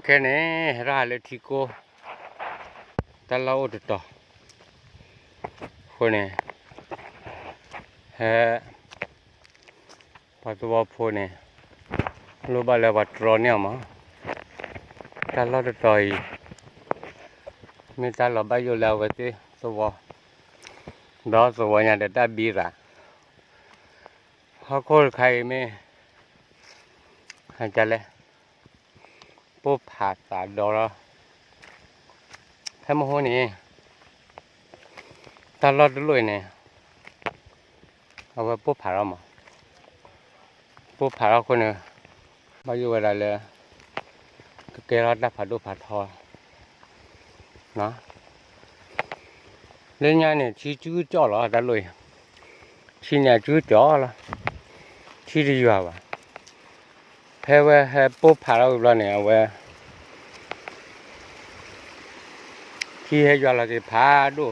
แค่นี้ราเลยที่กูตลอดต่อคนนี้ปัจจุบันพูนี่รู้บ้างแล้วว่าตรอเนี่ยมั้งตลอดต่อยมีตลอดไปอยู่แล้วก็ที่ตัวดอตัวเนี่ยเด็ดได้บีระเขาคนใครไม่หันใจเลยปุ๊บผ่าตัดดอแล้วให้มาหัวนี่ตลอดเลยเนี่ยเอาไว้ปุ๊บผ่าเรามาปุ๊บผ่าเราคนเนี่ยมาอยู่อะไรเลยก็เกล้าได้ผ่าดูผ่าทอเนาะเรื่องนี้เนี่ยชี้จื้อจ่อหรอได้เลยชี้เนี่ยจื้อจ่อละชี้ดีกว่าว่ะให้ไว้ให้ปุ๊บผ่าเราแล้วเนี่ยเอาไว้ที่ให้ยอดเราจะผ่าดู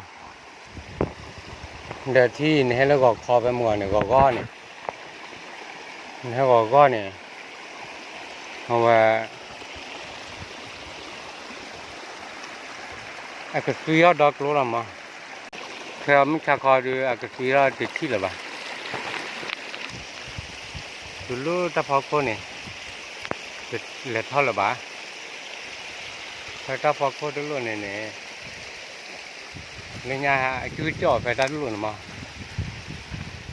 เดี๋ยวที่นี่ให้แล้วก็คอไปหมดเนี่ยก็เนี่ยให้ก็เนี่ยเอาไว้ไอ้กระสุยดอกรู้ละมั้งเพื่อมิชาคอดูไอ้กระสุยติดที่ละบ้าดูลูตาพอคนเนี่ยเล็ดเท่าละบ้าถ้าพอคนดูลูเนี่ยเนี่ยจื้อจ่อไปได้ลูนะมั้ง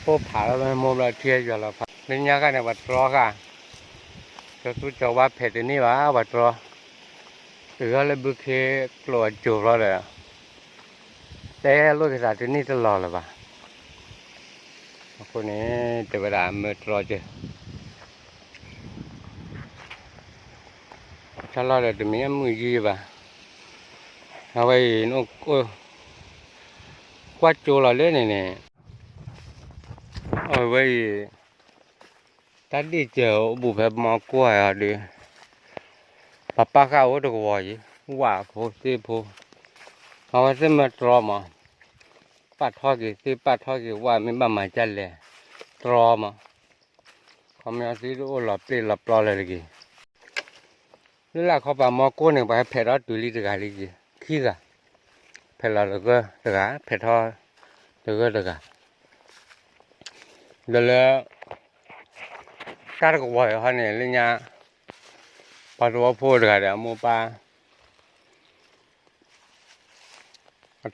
พวกผ่าเราไม่มุมเราเทียอยู่แล้วเนี่ยกันเนี่ยวัดรอค่ะจะตู้จะว่าเผ็ดนี่วะวัดรอหรืออะไรบุกเคกลัวจูบเราเลยแต่ลูกสาวที่นี่ตลอดเลยป่ะคนนี้แต่เวลาเมื่อรอเจอถ้าเราเลยจะมีมือยีป่ะเอาไว้นกกวาดจูเราเล่นเนี่ยเอาไว้ตัดดีเจอบุพเพมากล้วยอ่ะดิป้าข้าวตัววายว่าโพสิโพเอาไว้เส้นมาตรอมาปัดทอกี่สิปัดทอกี่ว่าไม่บ้ามาจันเลยตรอมาเขาไม่เอาสิโอ้หลับเปรี้ยหลับปลอเลยกี่นี่แหละเขาปามากล้วยเนี่ยไปเผ็ดแล้วตุลีตะการเลยกี่ขี้กะเผ็ดแล้วก็ตะการเผ็ดทอตะการเดี๋ยวแล้วการก็ว่าเขาเนี่ยเรื่องนี้ปัจจุบันพูดกันเดี๋ยวมูปา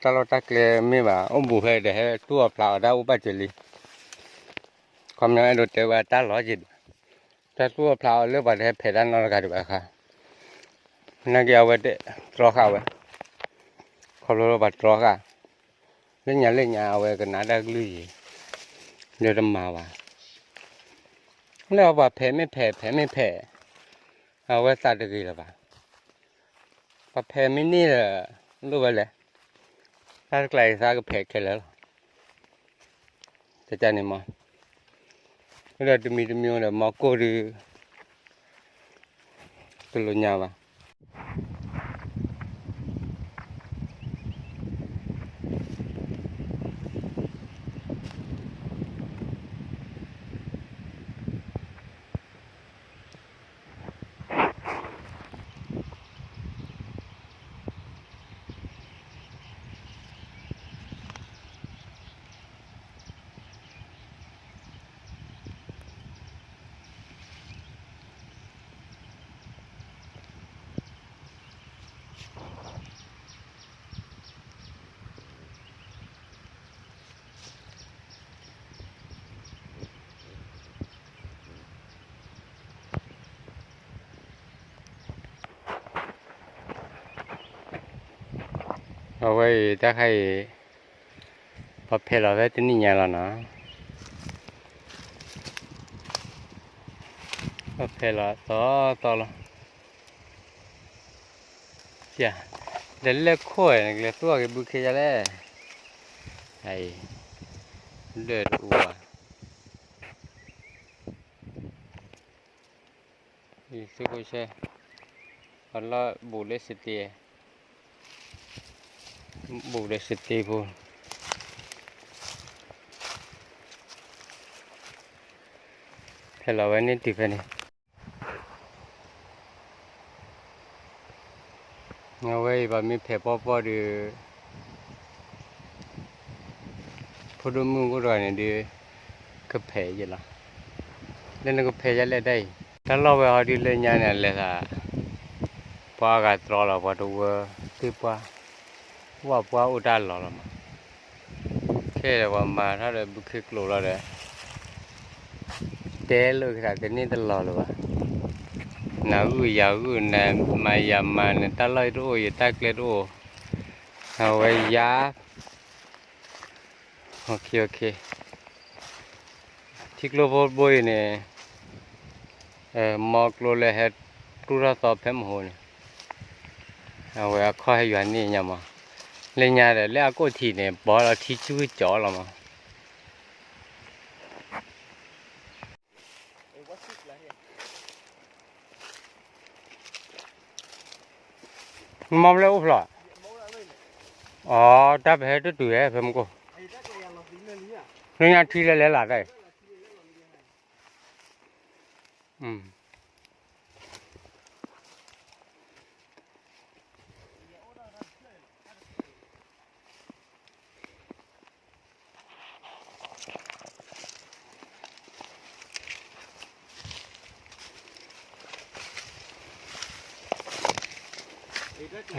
ตลอดตะเกียไม่บ่าบุพเพเดี๋ยวตัวเปล่าได้อุปจลีความนั้นดูเทว่าตลอดจิตแต่ตัวเปล่าเรื่องแบบเผ็ดนั่นเราก็ดูแบบค่ะนักเกี่ยวกับเด็กตรอข้าวเขาเรียกว่าตรอข้าเล่นยาเอาไว้กันน่าได้กลุยเดี๋ยวจะมาว่าแล้วว่าแผลไม่แผลเอาไว้สัตว์ตะกี้ละป่ะพอแผลไม่นี่ละรู้ไว้เลยถ้าไกลซาก็แผลแค่แล้วจะจ่ายเนี่ยมั้งแล้วจะมีอะไรมาโกรีตัวลุญญาว่ะเอาไว้ถ้าใครพอเพลเราได้ที่นี่ไงล่ะนะพอเพลเราต่อละเจ้าเดี๋ยวเล็กข่อยเล็กตัวกับบุคคลจะเล่ไอ้เลือดอัวอีสุกุเช่อันละบุเลสตีพูเพลเราไว้นี่ติดไปนี่ เอาไว้แบบมีแผลปอๆดีพอดูมือก็รอยเนี่ยดีก็แผลอยู่ละเล่นก็แผลจะเล่นได้ถ้าเราไปเอาดีเล่นยาเนี่ยเลยค่ะพออากาศร้อนแล้วพอดูที่ว่าอุดรหรอละมั้งแค่ว่ามาถ้าเราบุกขึ้นโลแล้วเลยเตะเลยค่ะแต่นี่ตลอดเลยวะน้าอยากน้ามายามาเนี่ยตลอดรู้อยู่ตะเกียบรู้เอาไว้ยาโอเคที่กลัวบ่อยเนี่ยมอกลัวเลยให้ตัวเราตอบแพ้หมดเนี่ยเอาไว้ข้อให้อยู่อันนี้ยังมั้งเลี้ยงยาเลยเลี้ยงก็ทีเนี่ยบอกเราที่ช่วยจ่อเรามั้งมอมแล้วอุ๊บหรออ๋อดับให้ตัวตัวเพิ่มก็เลี้ยงยาทีเลยหล่ะได้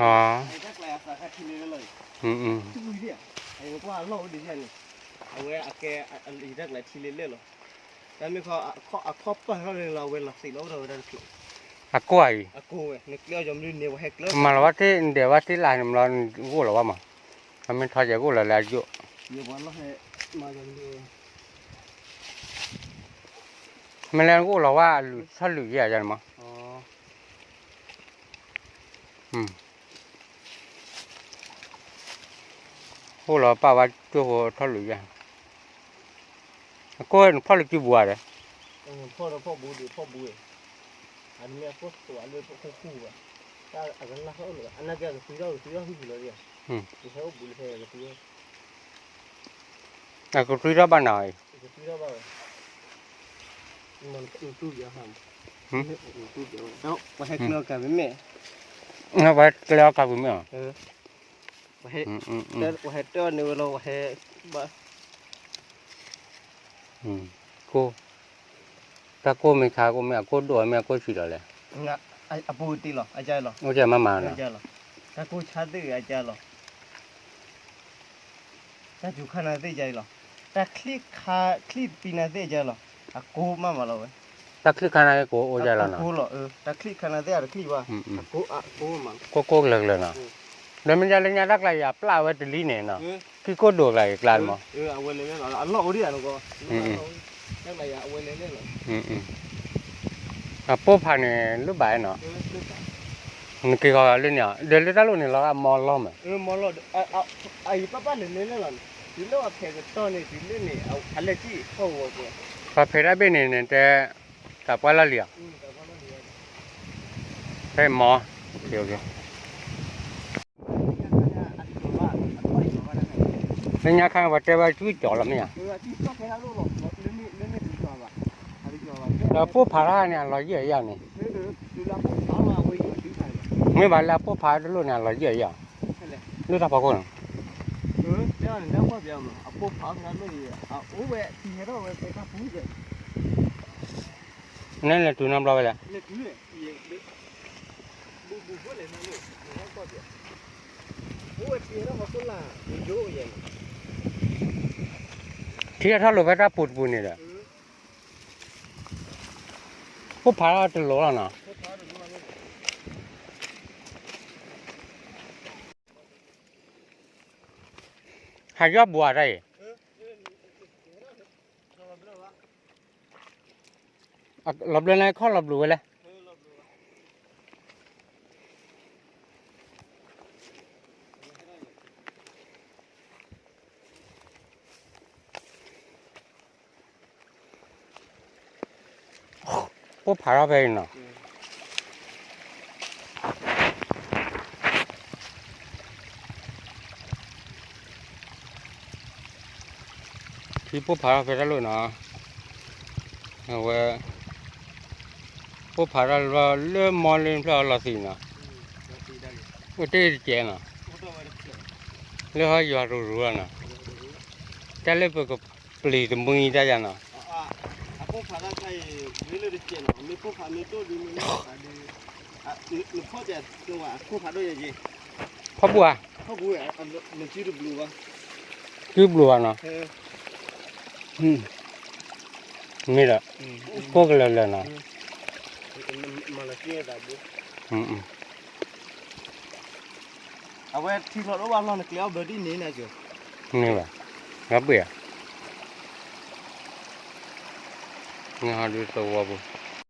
อ๋อไอ้พวกเราดิฉันเอาไว้อาแกอันนี้ได้หลายทีเรื่อยๆหรอแต่ไม่พอครอบก็เลยเราเวลาสิเราได้ผิดอะกล้วยอากูนึกเลี้ยวยอมลื่นเนี่ยว่าให้เกลือมาแล้วว่าที่เดี๋ยวว่าที่ลายน้ำร้อนกูหรอวะมั้งมันทอดจากกูแล้วแล้วอยู่เดี๋ยววันเราให้มาจนดูมันแล้วกูหรอว่าถ้าหลุยอะจังมั้งอ๋อกูหรอป่าว่าตัวถ้าหลุยอะก็พ่อหลุยกี่บัวเลยพ่อบูดูพ่อบูอันนี้พ่อตัวเลยพ่อคู่อ่ะถ้าอันนั้นเราเขาเลยอันนั้นก็ซื้อเราที่อยู่เลยอ่ะที่เขาบูเลยก็ซื้อแต่กูซื้อแล้วบ้านไหนซื้อแล้วบ้างมันตู้เยอะครับตู้เยอะแล้วมาให้เกลือกันไหมแม่เอาไว้เกลือกับกูไหมอ่ะมาให้มาให้เต้าเนี่ยเราให้บ้ากูถ้ากูไม่ขากูไม่กูดูไม่กูชิลเลยงะอาปูตีหรออาจารย์หรอโอ้เจ้ามานะอาจารย์หรอถ้ากูชัดดื้ออาจารย์หรอถ้าจุขนาดนี้ใจหรอถ้าคลิปปีนานี้ใจหรออากูมาแล้วเว้ยถ้าคลิกขนาดกูโอ้เจ้าแล้วนะกูหรอถ้าคลิปขนาดนี้อะไรคลิปวะกูมากูเลิกเลยนะเดี๋ยวมันจะเล่นยาดักไรยาปลาไว้ตีลีเนี่ยนะคือกูดูอะไรกลางมั้งเอาไว้เลยนะอันล็อกดิอันก็ดักไรยาเอาไว้เลยปูผ่านเนี่ยรูปแบบเนาะนี่คือเขาเล่นเนี่ยเดี๋ยวเล่นตลอดเนี่ยเราอะมอลล้อมมอลล้อไอ้ป้าเล่นเล่นแล้วดิโลอะเพลก็ตอนนี้ดิเล่นเนี่ยเอาอะไรที่เข้าวัวพอเพลได้เป็นเนี่ยแต่กับว่าละเหลี่ยใช่หมอโอเคนี่ยาข้างวัดเจ้าช่วยจ่อแล้วมั้ยแล้วปูผ่าเนี่ยเราเยอะอย่างนี่ไม่บาแล้วปูผ่าดูเนี่ยเราเยอะอย่างรู้ทับปะคนเดี๋ยวเนี่ยว่าเดี๋ยวมาปูผ่างั้นเลยโอ้เว้ยที่เห็นเราเว้ยไปกับปูเลยนั่นแหละตัวน้ำเราไปแล้วเนี่ยตัวเนี่ยบูเลยนะลูกเนี่ยก็เดี๋ยวโอ้ยที่เรามาคนละโย่ยังที่ถ้าเราไปถ้าปูนี่แหละปูผ่าเราจะรู้แล้วนะหายอดบัวได้หลับเลยนะข้อหลับรู้เลยพวกผาเราไปเนาะที่พวกผาเราไปแล้วเนาะเอาไว้พวกผาเราเริ่มมองเล่นเพราะเราสินะ我这是捡了，你好抓住肉呢，这里不个不离的门一家家呢，Aku pada kai bila de chen me ko pha me to di me pa di ni pho ja no wa ko pha do ye ji พ่อบัว pho bu ya me chi du blue wa คือบัวเนาะไม่ละพวกเราเลยเนาะ Malaysia da bu อืม awe thi lo do wa lo na kleo do di ni na jo นี่ว่ะรับเบื่อนี่ฮะดูตัวบุ